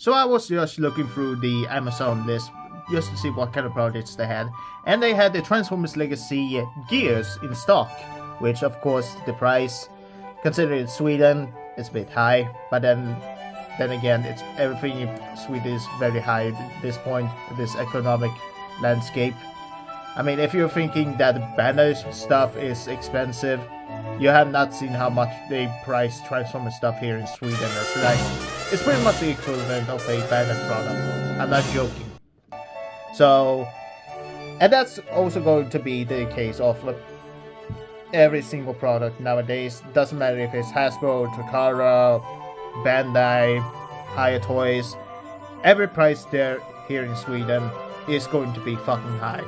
So I was just looking through the Amazon list just to see what kind of projects they had, and they had the Transformers Legacy Gears in stock, which of course the price, considering it's Sweden, is a bit high, but then again, it's everything in Sweden is very high at this point, this economic landscape. I mean, if you're thinking that banner stuff is expensive, you have not seen how much they price Transformer stuff here in Sweden. It's pretty much the equivalent of a banner product. I'm not joking. So, and that's also going to be the case of every single product nowadays. Doesn't matter if it's Hasbro, Takara, Bandai, Haya Toys. Every price there here in Sweden is going to be fucking high.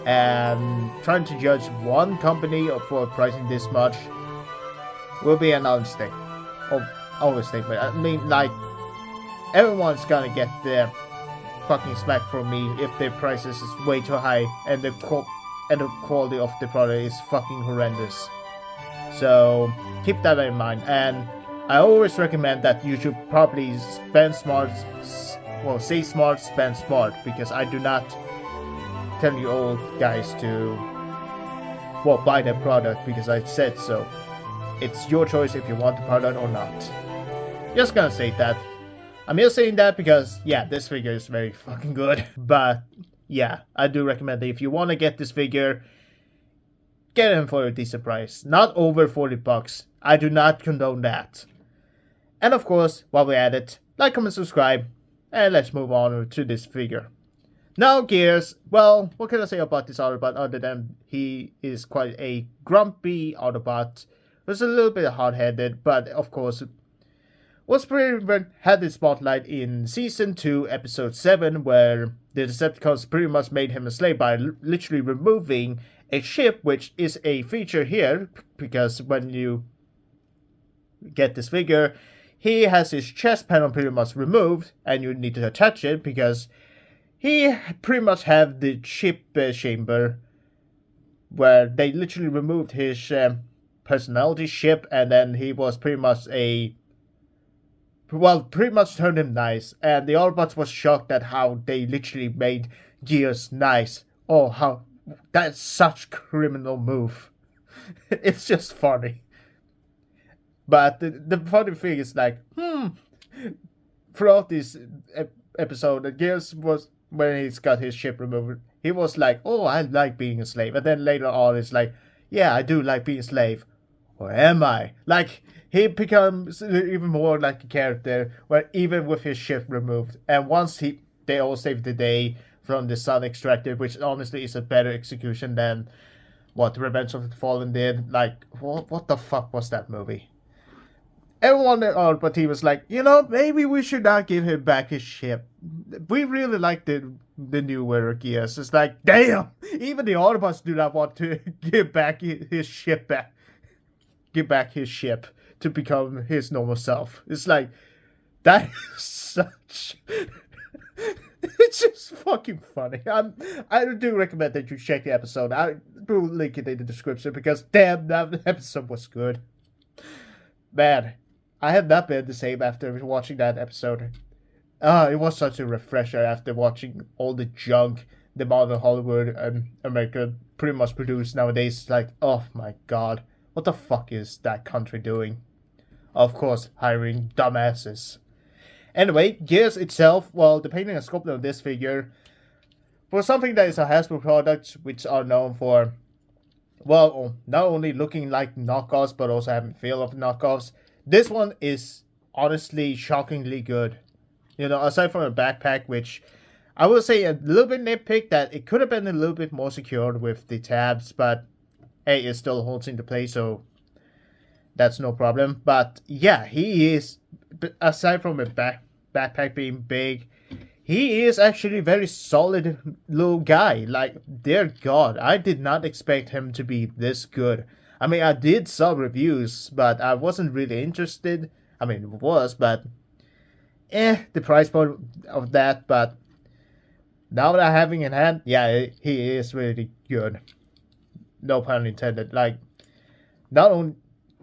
And trying to judge one company for pricing this much will be an understatement. Overstatement. I mean, like, everyone's gonna get their fucking smack from me if their prices is way too high and the quality of the product is fucking horrendous. So keep that in mind. And I always recommend that you should probably spend smart. Well, say smart, spend smart, because I do not tell you old guys to buy the product because I said so. It's your choice if you want the product or not. Just gonna say that. I'm just saying that because yeah, this figure is very fucking good. But yeah, I do recommend that if you want to get this figure, get him for a decent price. Not over 40 bucks. I do not condone that. And of course, while we're at it, like, comment, subscribe, and let's move on to this figure. Now, Gears, well, what can I say about this Autobot other than he is quite a grumpy Autobot. Was a little bit hard-headed, but of course, was had the spotlight in Season 2, Episode 7, where the Decepticons pretty much made him a slave by literally removing a ship, which is a feature here, because when you get this figure, he has his chest panel pretty much removed, and you need to attach it, because he pretty much have the ship chamber, where they literally removed his personality ship, and then he was pretty much pretty much turned him nice, and the Autobots was shocked at how they literally made Gears nice. Oh, how that's such criminal move. It's just funny. But the funny thing is like, throughout this episode, Gears was, when he's got his ship removed, he was like, oh, I like being a slave. And then later on, it's like, yeah, I do like being a slave. Or am I? Like, he becomes even more like a character, where even with his ship removed. And once they all saved the day from the Sun Extractor, which honestly is a better execution than what Revenge of the Fallen did. Like, what the fuck was that movie? Everyone at Autobot team was like, maybe we should not give him back his ship. We really like the newer Gears. It's like, damn! Even the Autobots do not want to give back his ship back. Give back his ship to become his normal self. It's like, that is such... It's just fucking funny. I do recommend that you check the episode. I will link it in the description because damn, that episode was good. Man, I have not been the same after watching that episode. It was such a refresher after watching all the junk the modern Hollywood and America pretty much produce nowadays. It's like, oh my god, what the fuck is that country doing? Of course, hiring dumbasses. Anyway, Gears itself, well, depending on the scope of this figure, for something that is a Hasbro product, which are known for, well, not only looking like knockoffs, but also having feel of knockoffs, this one is honestly shockingly good. Aside from a backpack, which I will say a little bit nitpick that it could have been a little bit more secured with the tabs, but hey, it still holds into place, so that's no problem. But yeah, he is, aside from a backpack being big, he is actually a very solid little guy. Like, dear God, I did not expect him to be this good. I mean, I did some reviews, but I wasn't really interested. I mean, it was, but the price point of that. But now that I have him in hand, yeah, he is really good. No pun intended. Like, not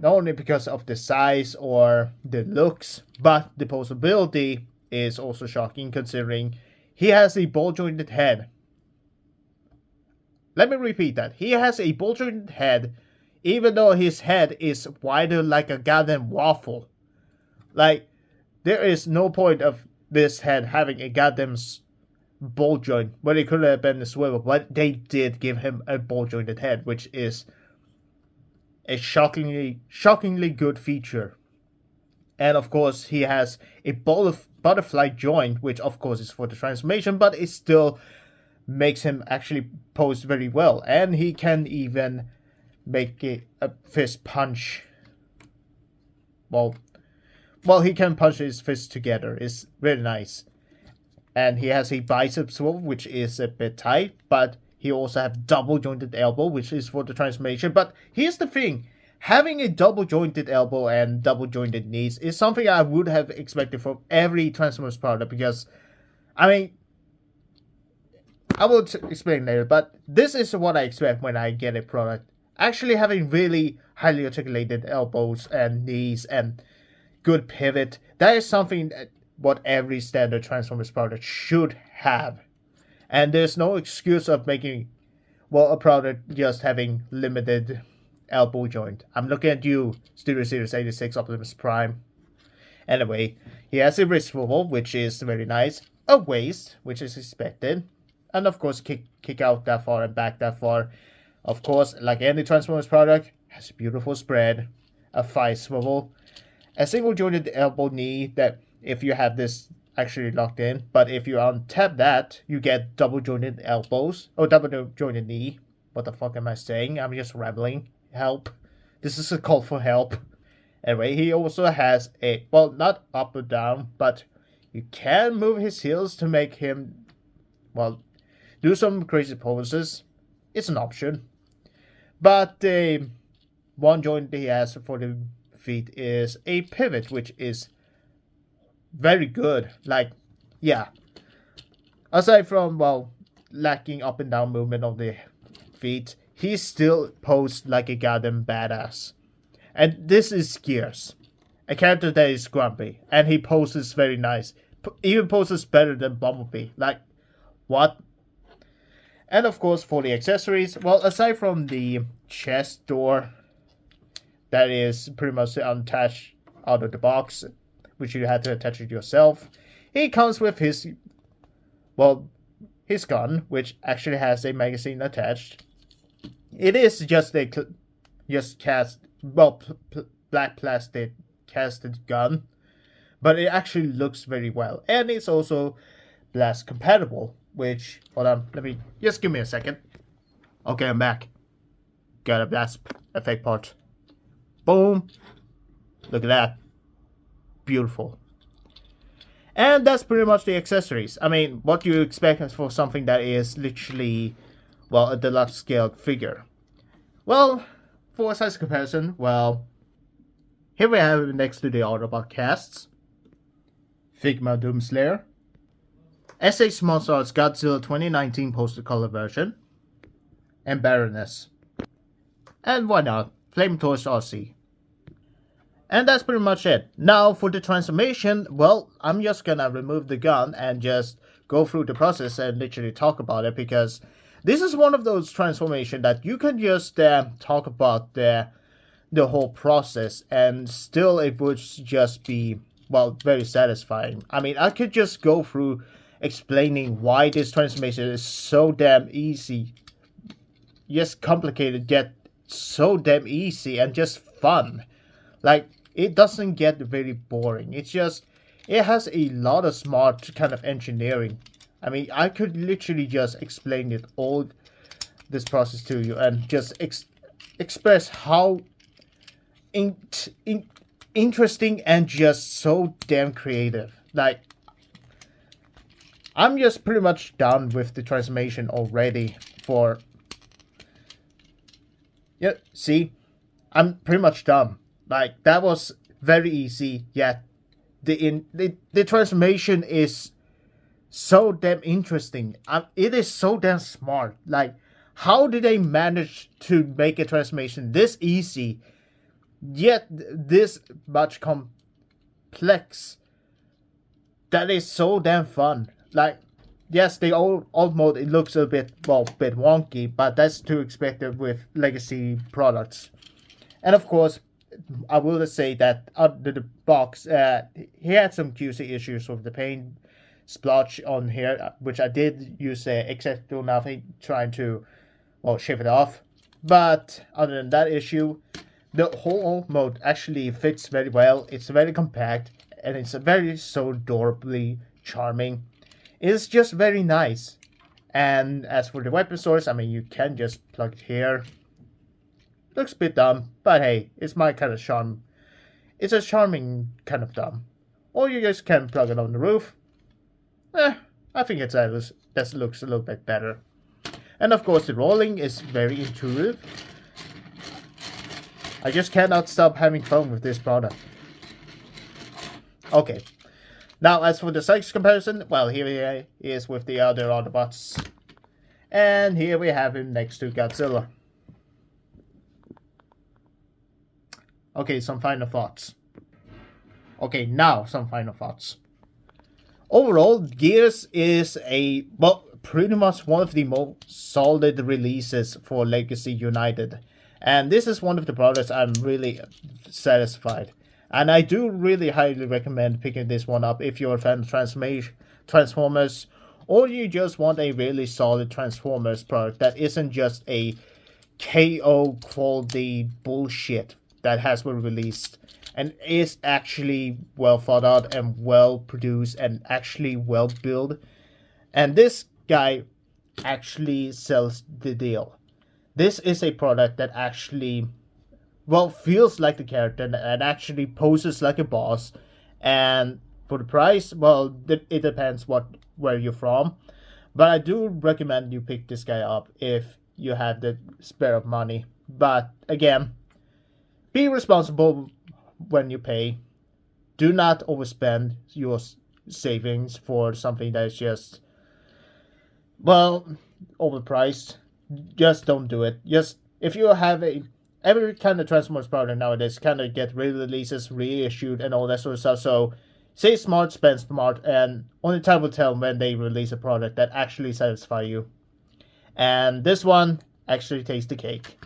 only because of the size or the looks, but the posability is also shocking considering he has a ball-jointed head. Let me repeat that. He has a ball-jointed head, even though his head is wider like a goddamn waffle. Like, there is no point of this head having a goddamn ball joint when it could have been a swivel, but they did give him a ball-jointed head, which is a shockingly good feature. And of course, he has a butterfly joint, which of course is for the transformation, but it still makes him actually pose very well. And he can even make a fist punch. Well, he can punch his fists together. It's really nice. And he has a bicep swivel, which is a bit tight, but he also has double jointed elbow, which is for the transformation. But here's the thing. Having a double jointed elbow and double jointed knees is something I would have expected from every Transformers product, because, I mean, I will explain later, but this is what I expect when I get a product. Actually having really highly articulated elbows and knees and good pivot, that is something that what every standard Transformers product should have. And there's no excuse of making, well, a product just having limited elbow joint. I'm looking at you, Studio Series 86 Optimus Prime. Anyway, he has a wrist swivel, which is very nice. A waist, which is expected. And of course, kick out that far and back that far. Of course, like any Transformers product, has a beautiful spread. A thigh swivel. A single jointed elbow knee that if you have this actually locked in, but if you untap that, you get double jointed elbows. Oh, double jointed knee. What the fuck am I saying? I'm just rambling. Help. This is a call for help. Anyway, he also has a, well, not up or down, but you can move his heels to make him, well, do some crazy poses. It's an option. But the one joint he has for the feet is a pivot, which is very good. Like, yeah. Aside from, well, lacking up and down movement of the feet, he still posed like a goddamn badass. And this is Gears, a character that is grumpy, and he poses very nice. Even poses better than Bumblebee. Like, what? And of course, for the accessories, well, aside from the chest door, that is pretty much unattached out of the box, which you had to attach it yourself, he comes with his, well, his gun, which actually has a magazine attached. It is just a black plastic casted gun, but it actually looks very well, and it's also blast compatible. Which, hold on, just give me a second. Okay, I'm back. Got a blast effect part. Boom. Look at that. Beautiful. And that's pretty much the accessories. I mean, what do you expect for something that is literally, well, a deluxe scaled figure? Well, for a size comparison, well, here we have next to the Autobot casts. Figma Doomslayer. SH Monsters Godzilla 2019 poster color version. And Baroness. And why not? Flamethrower Aussie. And that's pretty much it. Now for the transformation, well, I'm just gonna remove the gun and just go through the process and literally talk about it, because this is one of those transformations that you can just talk about the whole process and still it would just be, well, very satisfying. I mean, I could just go through explaining why this transformation is so damn easy. Yes, complicated, yet so damn easy and just fun. Like, it doesn't get very boring. It's just, it has a lot of smart kind of engineering. I mean, I could literally just explain it all, this process to you, and just express how interesting and just so damn creative. Like, I'm just pretty much done with the transformation already for... Yeah, see? I'm pretty much done. Like, that was very easy, yet the transformation is so damn interesting. It is so damn smart. Like, how did they manage to make a transformation this easy, yet this much complex? that is so damn fun. Like, yes, the old mode, it looks a bit wonky, but that's to expected with legacy products. And of course, I will say that under the box, he had some QC issues with the paint splotch on here, which I did use Exacto Nothing trying to, shave it off. But other than that issue, the whole mode actually fits very well. It's very compact, and it's very so adorably charming. It's just very nice. And as for the weapon source, I mean, you can just plug it here. Looks a bit dumb, but hey, it's my kind of charm. It's a charming kind of dumb. Or you just can plug it on the roof. I think that looks a little bit better. And of course, the rolling is very intuitive. I just cannot stop having fun with this product. Okay. Now, as for the size comparison, well, here he is with the other Autobots. And here we have him next to Godzilla. Okay, some final thoughts. Okay, now some final thoughts. Overall, Gears is pretty much one of the most solid releases for Legacy United. And this is one of the products I'm really satisfied. And I do really highly recommend picking this one up if you're a fan of Transformers, or you just want a really solid Transformers product that isn't just a KO quality bullshit that has been released and is actually well thought out and well produced and actually well built. And this guy actually sells the deal. This is a product that actually, feels like the character and actually poses like a boss. And for the price, it depends where you're from. But I do recommend you pick this guy up if you have the spare of money. But again, be responsible when you pay. Do not overspend your savings for something that is just, overpriced. Just don't do it. Just, if you have every kind of Transformers product nowadays kind of get re-releases, reissued, and all that sort of stuff. So, save smart, spend smart, and only time will tell when they release a product that actually satisfies you. And this one actually takes the cake.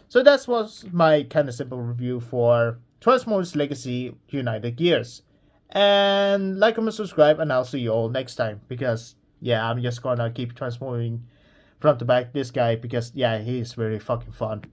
So that was my kind of simple review for Transformers Legacy United Gears. And like, comment, subscribe, and I'll see you all next time. Because, yeah, I'm just gonna keep transforming front to back this guy because, yeah, he's very fucking fun.